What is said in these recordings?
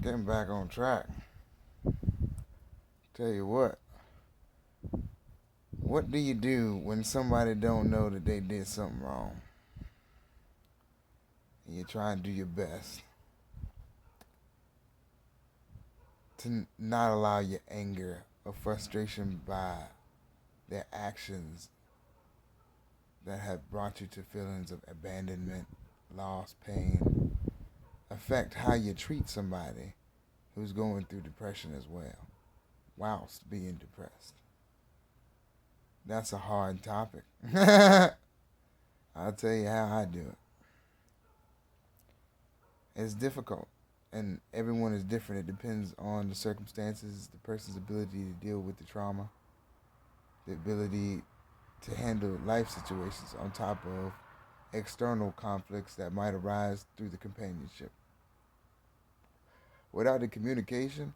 Getting back on track. Tell you what do you do when somebody don't know that they did something wrong? And you try and do your best to not allow your anger or frustration by their actions that have brought you to feelings of abandonment, loss, pain, affect how you treat somebody who's going through depression as well, whilst being depressed. That's a hard topic. I'll tell you how I do it. It's difficult, and everyone is different. It depends on the circumstances, the person's ability to deal with the trauma, the ability to handle life situations on top of external conflicts that might arise through the companionship. Without the communication,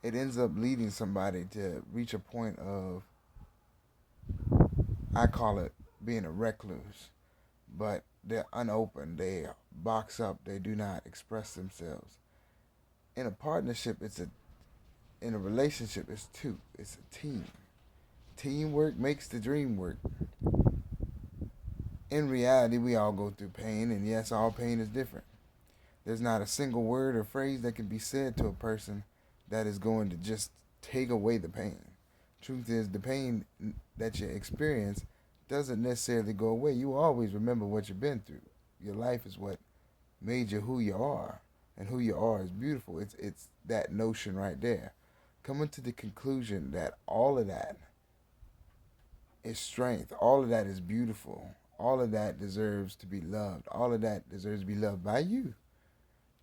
it ends up leading somebody to reach a point of, I call it being a recluse, but they're unopened, they box up, they do not express themselves. In a partnership, in a relationship, it's two. It's a team. Teamwork makes the dream work. In reality, we all go through pain, and yes, all pain is different. There's not a single word or phrase that can be said to a person that is going to just take away the pain. Truth is, the pain that you experience doesn't necessarily go away. You always remember what you've been through. Your life is what made you who you are, and who you are is beautiful. It's that notion right there. Coming to the conclusion that all of that is strength. All of that is beautiful. All of that deserves to be loved. All of that deserves to be loved by you.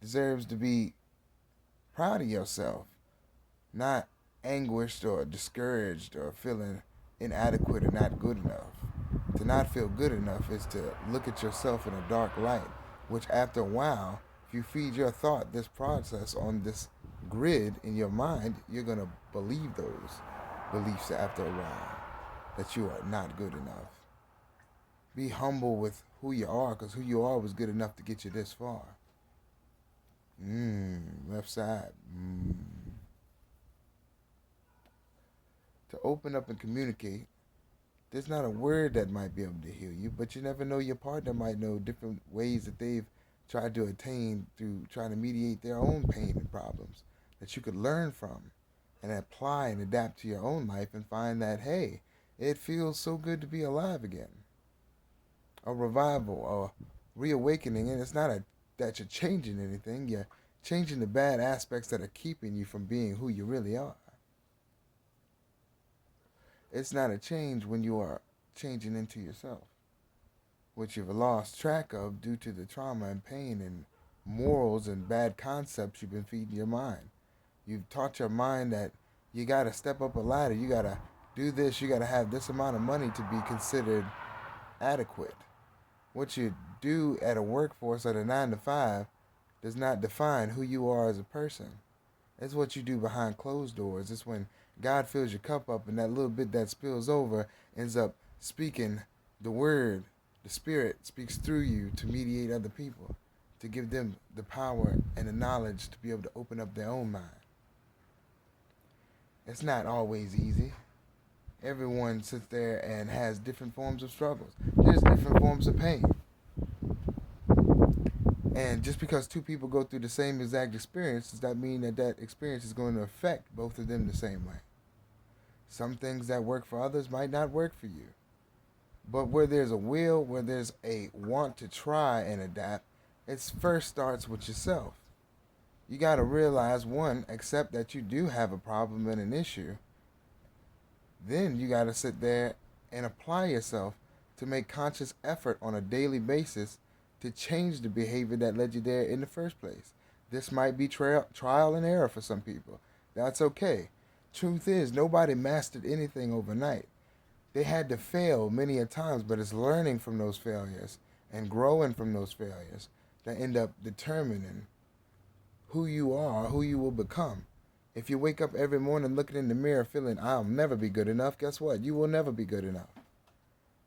Deserves to be proud of yourself, not anguished or discouraged or feeling inadequate or not good enough. To not feel good enough is to look at yourself in a dark light, which after a while, if you feed your thought this process on this grid in your mind, you're going to believe those beliefs after a while, that you are not good enough. Be humble with who you are, because who you are was good enough to get you this far. Left side. To open up and communicate, there's not a word that might be able to heal you, but you never know, your partner might know different ways that they've tried to attain through trying to mediate their own pain and problems that you could learn from and apply and adapt to your own life and find that, hey, it feels so good to be alive again. A revival, a reawakening, and it's not that you're changing anything, you're changing the bad aspects that are keeping you from being who you really are. It's not a change when you are changing into yourself, which you've lost track of due to the trauma and pain and morals and bad concepts you've been feeding your mind. You've taught your mind that you got to step up a ladder, you got to do this, you got to have this amount of money to be considered adequate. What you do at a workforce at a 9 to 5 does not define who you are as a person. It's what you do behind closed doors. It's when God fills your cup up and that little bit that spills over ends up speaking the word. The Spirit speaks through you to mediate other people, to give them the power and the knowledge to be able to open up their own mind. It's not always easy. Everyone sits there and has different forms of struggles. There's different forms of pain. And just because two people go through the same exact experience, does that mean that that experience is going to affect both of them the same way? Some things that work for others might not work for you. But where there's a will, where there's a want to try and adapt, it first starts with yourself. You got to realize, one, accept that you do have a problem and an issue. Then you got to sit there and apply yourself to make conscious effort on a daily basis to change the behavior that led you there in the first place. This might be trial and error for some people. That's okay. Truth is, nobody mastered anything overnight. They had to fail many a times, but it's learning from those failures and growing from those failures that end up determining who you are, who you will become. If you wake up every morning looking in the mirror feeling, I'll never be good enough, guess what? You will never be good enough.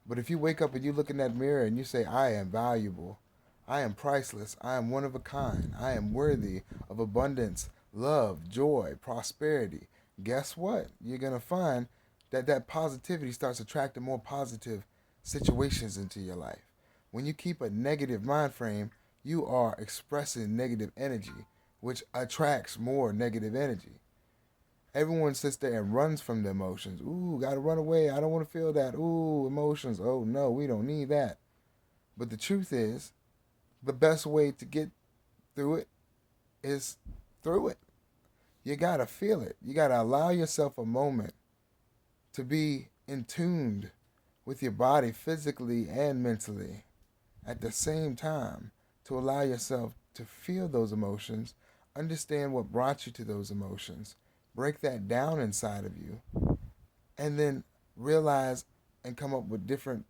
But if you wake up and you look in that mirror and you say, I am valuable, I am priceless, I am one of a kind, I am worthy of abundance, love, joy, prosperity, guess what? You're going to find that that positivity starts attracting more positive situations into your life. When you keep a negative mind frame, you are expressing negative energy, which attracts more negative energy. Everyone sits there and runs from the emotions. Ooh, gotta run away. I don't want to feel that. Ooh, emotions. Oh no, we don't need that. But the truth is, the best way to get through it is through it. You gotta feel it. You gotta allow yourself a moment to be in tuned with your body physically and mentally at the same time, to allow yourself to feel those emotions, understand what brought you to those emotions, break that down inside of you, and then realize and come up with different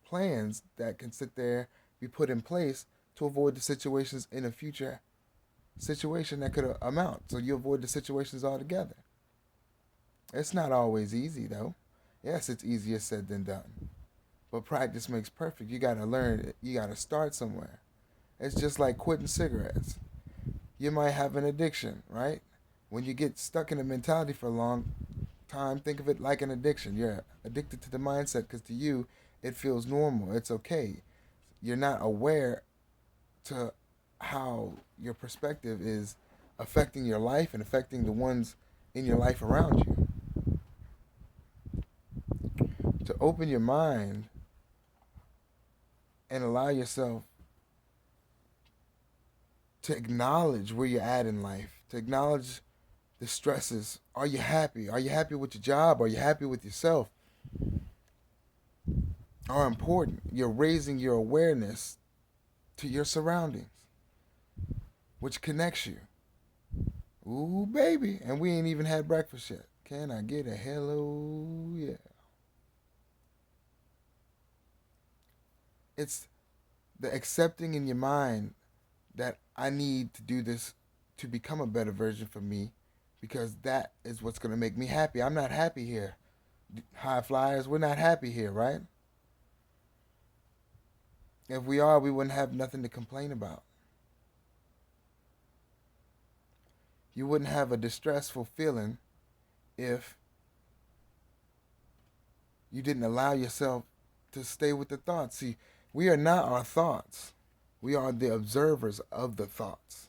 plans that can sit there, be put in place to avoid the situations in a future situation that could amount. So you avoid the situations altogether. It's not always easy though. Yes, it's easier said than done. But practice makes perfect. You gotta learn it. You gotta start somewhere. It's just like quitting cigarettes. You might have an addiction, right? When you get stuck in a mentality for a long time, think of it like an addiction. You're addicted to the mindset because to you, it feels normal. It's okay. You're not aware to how your perspective is affecting your life and affecting the ones in your life around you. To open your mind and allow yourself to acknowledge where you're at in life, to acknowledge the stresses. Are you happy? Are you happy with your job? Are you happy with yourself? Are important. You're raising your awareness to your surroundings, which connects you. Ooh, baby. And we ain't even had breakfast yet. Can I get a hello? Yeah. It's the accepting in your mind that I need to do this to become a better version for me because that is what's going to make me happy. I'm not happy here. High flyers, we're not happy here, right? If we are, we wouldn't have nothing to complain about. You wouldn't have a distressful feeling if you didn't allow yourself to stay with the thoughts. See, we are not our thoughts. We are the observers of the thoughts.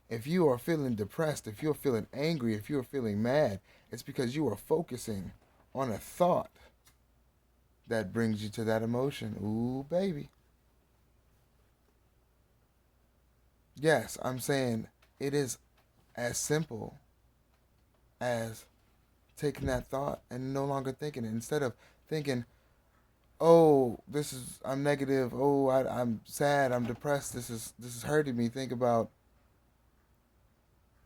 If you are feeling depressed, if you're feeling angry, if you're feeling mad, it's because you are focusing on a thought that brings you to that emotion. Ooh, baby. Yes, I'm saying it is as simple as taking that thought and no longer thinking it. Instead of thinking, oh, I'm negative. Oh, I'm sad. I'm depressed. This is hurting me. Think about,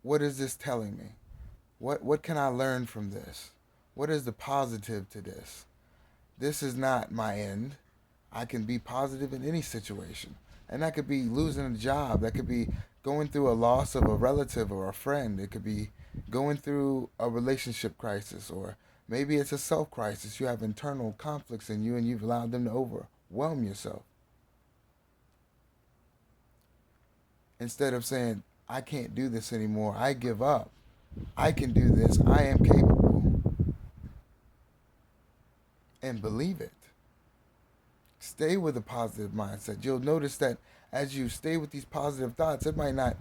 what is this telling me? What can I learn from this? What is the positive to this? This is not my end. I can be positive in any situation. And that could be losing a job. That could be going through a loss of a relative or a friend. It could be going through a relationship crisis, or maybe it's a self crisis. You have internal conflicts in you and you've allowed them to overwhelm yourself. Instead of saying, I can't do this anymore, I give up, I can do this, I am capable, and believe it. Stay with a positive mindset. You'll notice that as you stay with these positive thoughts, it might not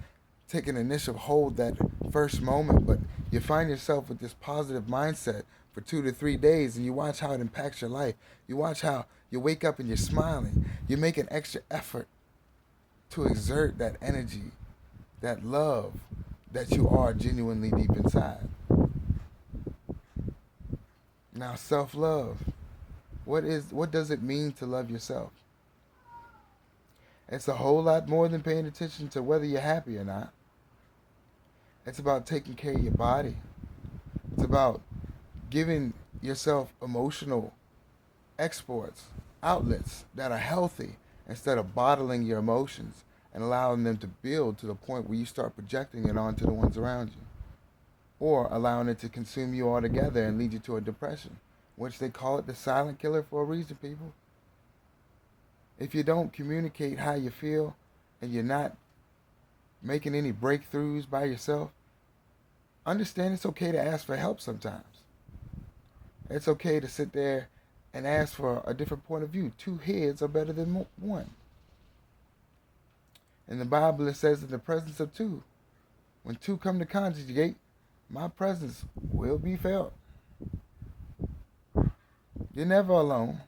take an initial hold that first moment, but you find yourself with this positive mindset for 2 to 3 days, and you watch how it impacts your life. You watch how you wake up and you're smiling. You make an extra effort to exert that energy, that love that you are genuinely deep inside. Now, self-love. What does it mean to love yourself? It's a whole lot more than paying attention to whether you're happy or not. It's about taking care of your body. It's about giving yourself emotional exports, outlets that are healthy, instead of bottling your emotions and allowing them to build to the point where you start projecting it onto the ones around you, or allowing it to consume you altogether and lead you to a depression, which they call it the silent killer for a reason, people. If you don't communicate how you feel and you're not making any breakthroughs by yourself, Understand it's okay to ask for help sometimes. It's okay to sit there and ask for a different point of view. Two heads are better than one. In the Bible, it says, in the presence of two, when two come to conjugate, my presence will be felt. You're never alone,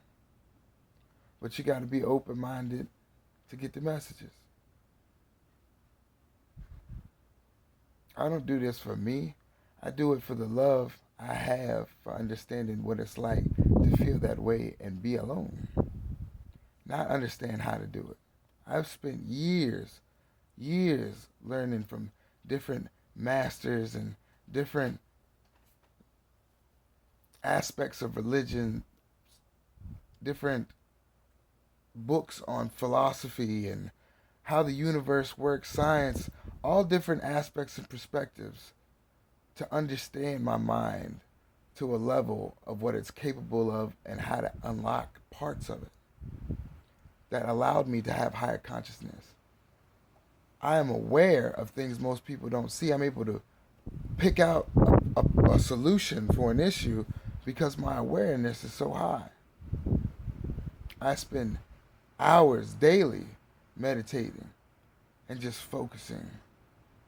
but you got to be open-minded to get the messages. I don't do this for me. I do it for the love I have for understanding what it's like to feel that way and be alone. Not understand how to do it. I've spent years learning from different masters and different aspects of religion, different books on philosophy and how the universe works, science, all different aspects and perspectives to understand my mind to a level of what it's capable of and how to unlock parts of it that allowed me to have higher consciousness. I am aware of things most people don't see. I'm able to pick out a solution for an issue because my awareness is so high. I spend hours daily meditating and just focusing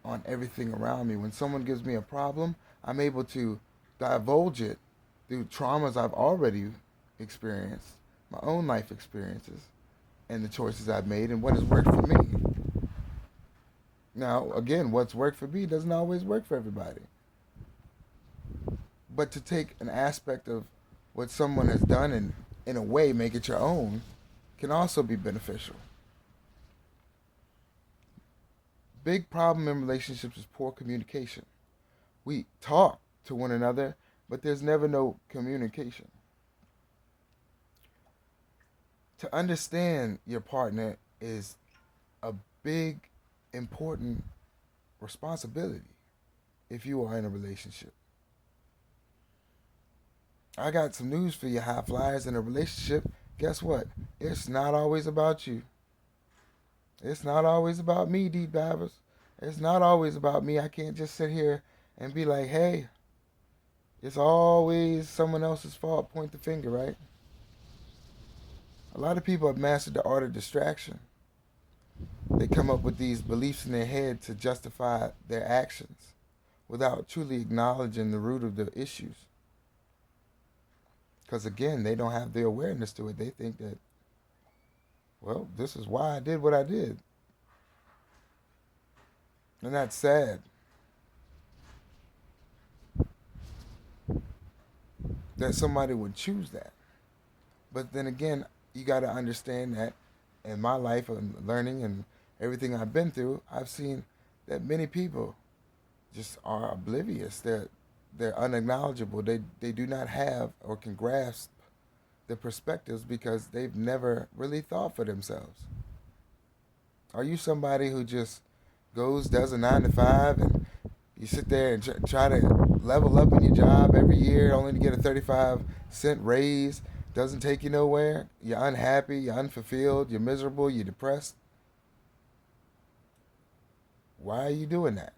on everything around me. When someone gives me a problem, I'm able to divulge it through traumas I've already experienced, my own life experiences, and the choices I've made and what has worked for me. Now, again, what's worked for me doesn't always work for everybody. But to take an aspect of what someone has done and, in a way, make it your own can also be beneficial. Big problem in relationships is poor communication. We talk to one another, but there's never no communication. To understand your partner is a big, important responsibility if you are in a relationship. I got some news for you, high flyers. In a relationship, guess what? It's not always about you. It's not always about me, deep divers. It's not always about me. I can't just sit here and be like, hey, it's always someone else's fault. Point the finger, right? A lot of people have mastered the art of distraction. They come up with these beliefs in their head to justify their actions without truly acknowledging the root of the issues. Because again, they don't have the awareness to it. They think that, well, this is why I did what I did. And that's sad. That somebody would choose that. But then again, you got to understand that in my life and learning and everything I've been through, I've seen that many people just are oblivious. They're unacknowledgeable. They do not have or can grasp the perspectives because they've never really thought for themselves. Are you somebody who just goes, does a 9 to 5, and you sit there and try to level up in your job every year only to get a 35-cent raise? Doesn't take you nowhere. You're unhappy, you're unfulfilled, you're miserable, you're depressed. Why are you doing that?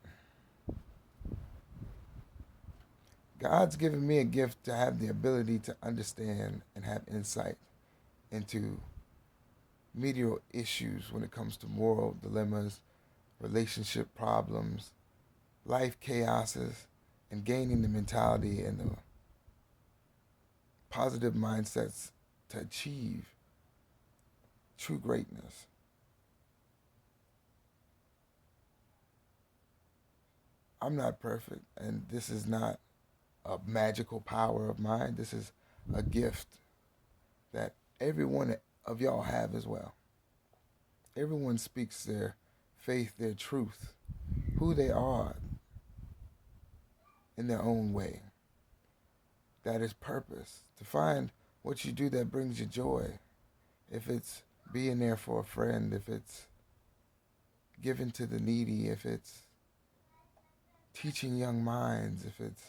God's given me a gift to have the ability to understand and have insight into medial issues when it comes to moral dilemmas, relationship problems, life chaoses, and gaining the mentality and the positive mindsets to achieve true greatness. I'm not perfect, and this is not a magical power of mine. This is a gift that every one of y'all have as well. Everyone speaks their faith, their truth, who they are in their own way. That is purpose. To find what you do that brings you joy. If it's being there for a friend, if it's giving to the needy, if it's teaching young minds, if it's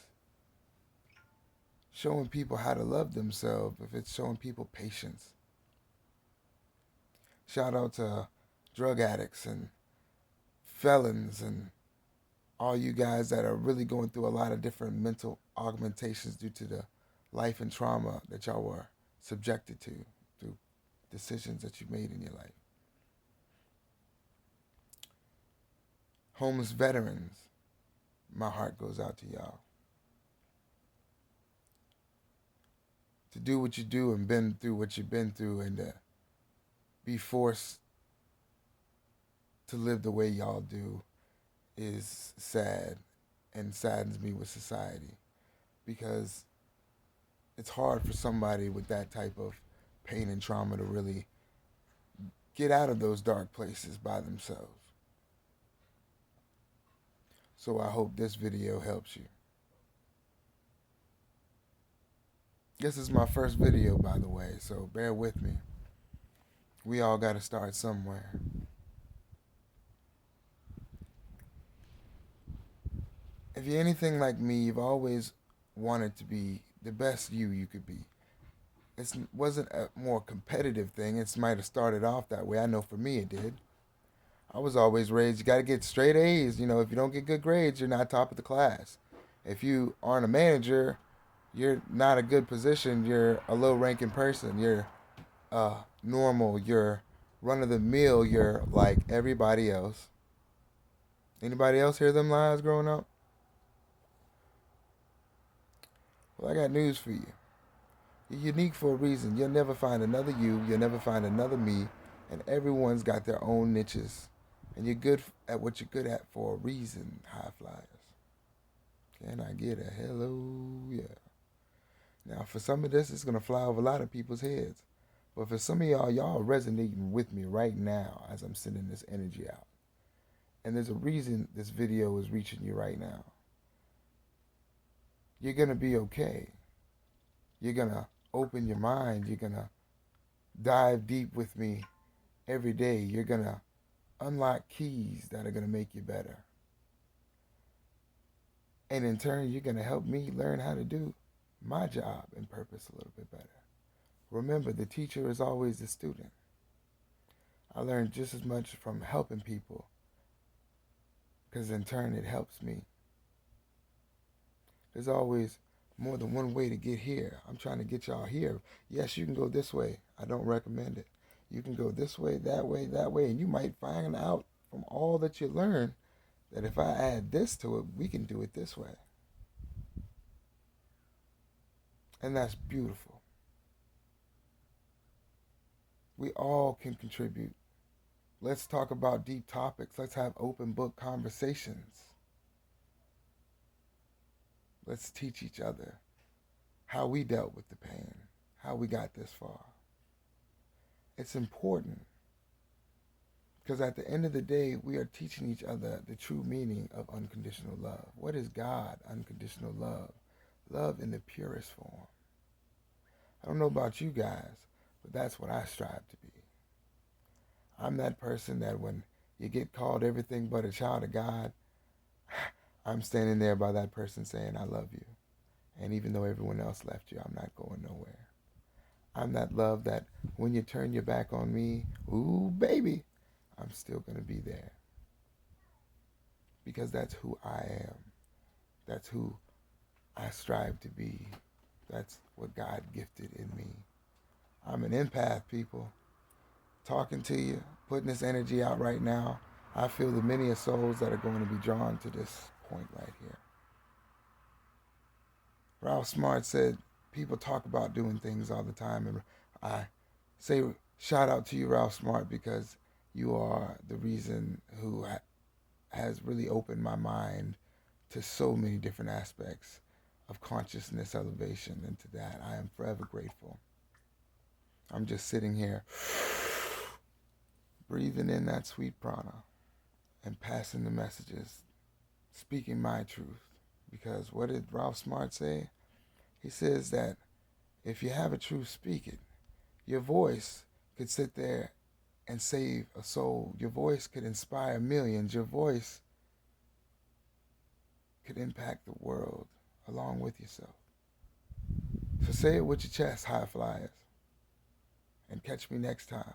showing people how to love themselves, if it's showing people patience. Shout out to drug addicts and felons and all you guys that are really going through a lot of different mental augmentations due to the life and trauma that y'all were subjected to through decisions that you made in your life. Homeless veterans, my heart goes out to y'all. To do what you do and been through what you've been through and to be forced to live the way y'all do is sad and saddens me with society, because it's hard for somebody with that type of pain and trauma to really get out of those dark places by themselves. So I hope this video helps you. This is my first video, by the way, so bear with me. We all got to start somewhere. If you're anything like me, you've always wanted to be the best you could be. It wasn't a more competitive thing. It might have started off that way. I know for me it did. I was always raised, you got to get straight A's. You know, if you don't get good grades, you're not top of the class. If you aren't a manager, you're not a good position. You're a low-ranking person. You're normal. You're run-of-the-mill. You're like everybody else. Anybody else hear them lies growing up? Well, I got news for you. You're unique for a reason. You'll never find another you. You'll never find another me. And everyone's got their own niches. And you're good at what you're good at for a reason, high flyers. Can I get a hello? Yeah. Now, for some of this, it's going to fly over a lot of people's heads. But for some of y'all are resonating with me right now as I'm sending this energy out. And there's a reason this video is reaching you right now. You're going to be okay. You're going to open your mind. You're going to dive deep with me every day. You're going to unlock keys that are going to make you better. And in turn, you're going to help me learn how to do my job and purpose a little bit better. Remember, the teacher is always the student. I learned just as much from helping people, because in turn it helps me. There's always more than one way to get here. I'm trying to get y'all here. Yes, you can go this way. I don't recommend it. You can go this way, that way, that way, and you might find out from all that you learn that if I add this to it, we can do it this way. And that's beautiful. We all can contribute. Let's talk about deep topics. Let's have open book conversations. Let's teach each other how we dealt with the pain, how we got this far. It's important because at the end of the day, we are teaching each other the true meaning of unconditional love. What is God? Unconditional love. Love in the purest form. I don't know about you guys, but that's what I strive to be. I'm that person that when you get called everything but a child of God, I'm standing there by that person saying, I love you. And even though everyone else left you, I'm not going nowhere. I'm that love that when you turn your back on me, ooh, baby, I'm still going to be there. Because that's who I am. That's who I strive to be. That's what God gifted in me. I'm an empath, people. Talking to you, putting this energy out right now. I feel the many souls that are going to be drawn to this point right here. Ralph Smart said, people talk about doing things all the time, and I say shout out to you, Ralph Smart, because you are the reason who has really opened my mind to so many different aspects of consciousness elevation. And to that, I am forever grateful. I'm just sitting here breathing in that sweet prana and passing the messages, speaking my truth. Because what did Ralph Smart say? He says that if you have a truth, speak it. Your voice could sit there and save a soul. Your voice could inspire millions. Your voice could impact the world along with yourself. So say it with your chest, high flyers. And catch me next time.